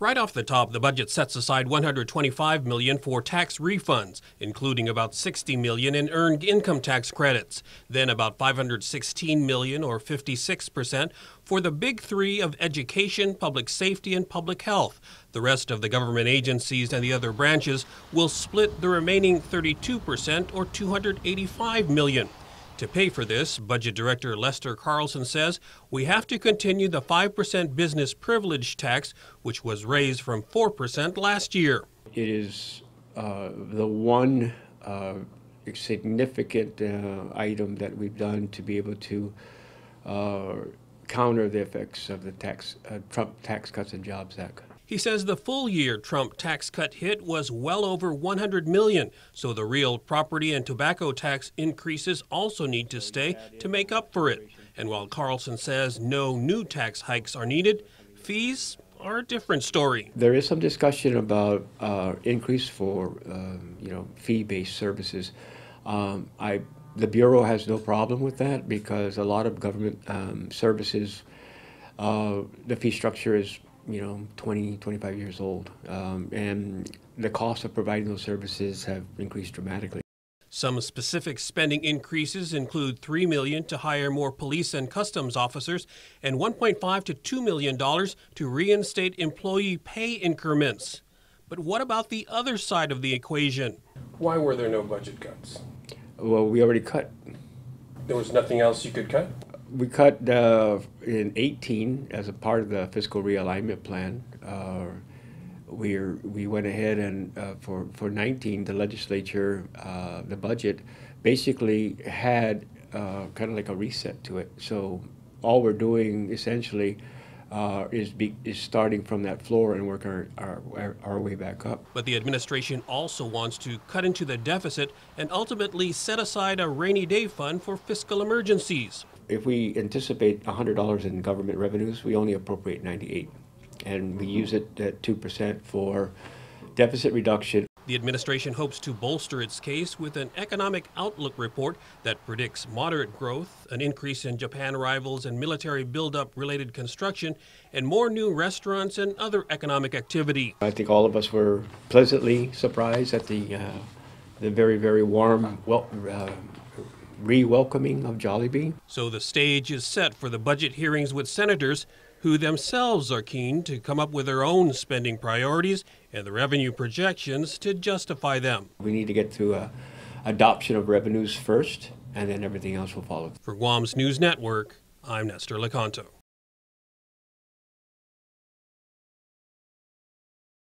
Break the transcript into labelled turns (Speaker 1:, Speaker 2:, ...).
Speaker 1: Right off the top, the budget sets aside $125 million for tax refunds, including about $60 million in earned income tax credits, then about $516 million, or 56%, for the big three of education, public safety, and public health. The rest of the government agencies and the other branches will split the remaining 32%, or $285 million. To pay for this, Budget Director Lester Carlson says we have to continue the 5% business privilege tax, which was raised from 4% last year.
Speaker 2: It is the one significant item that we've done to be able to counter the effects of the Trump Tax Cuts and Jobs Act.
Speaker 1: He says the full-year Trump tax cut hit was well over $100 million, so the real property and tobacco tax increases also need to stay to make up for it. And while Carlson says no new tax hikes are needed, fees are a different story.
Speaker 2: There is some discussion about increase for fee-based services. The Bureau has no problem with that because a lot of government services, the fee structure is 20, 25 years old, and the cost of providing those services have increased dramatically.
Speaker 1: Some specific spending increases include $3 million to hire more police and customs officers and $1.5 to $2 million to reinstate employee pay increments. But what about the other side of the equation? Why were there no budget cuts?
Speaker 2: Well, we already cut.
Speaker 1: There was nothing else you could cut?
Speaker 2: We cut in 18 as a part of the fiscal realignment plan. We went ahead and for 19, the legislature, the budget, basically had kind of like a reset to it. So all we're doing essentially is starting from that floor and work our way back up.
Speaker 1: But the administration also wants to cut into the deficit and ultimately set aside a rainy day fund for fiscal emergencies.
Speaker 2: If we anticipate $100 in government revenues, we only appropriate 98, and we use it at 2% for deficit reduction.
Speaker 1: The administration hopes to bolster its case with an economic outlook report that predicts moderate growth, an increase in Japan arrivals and military buildup related construction, and more new restaurants and other economic activity.
Speaker 2: I think all of us were pleasantly surprised at the very, very warm re-welcoming of Jollibee.
Speaker 1: So the stage is set for the budget hearings with senators who themselves are keen to come up with their own spending priorities and the revenue projections to justify them.
Speaker 2: We need to get through adoption of revenues first, and then everything else will follow.
Speaker 1: For Guam's News Network, I'm Nestor Lecanto.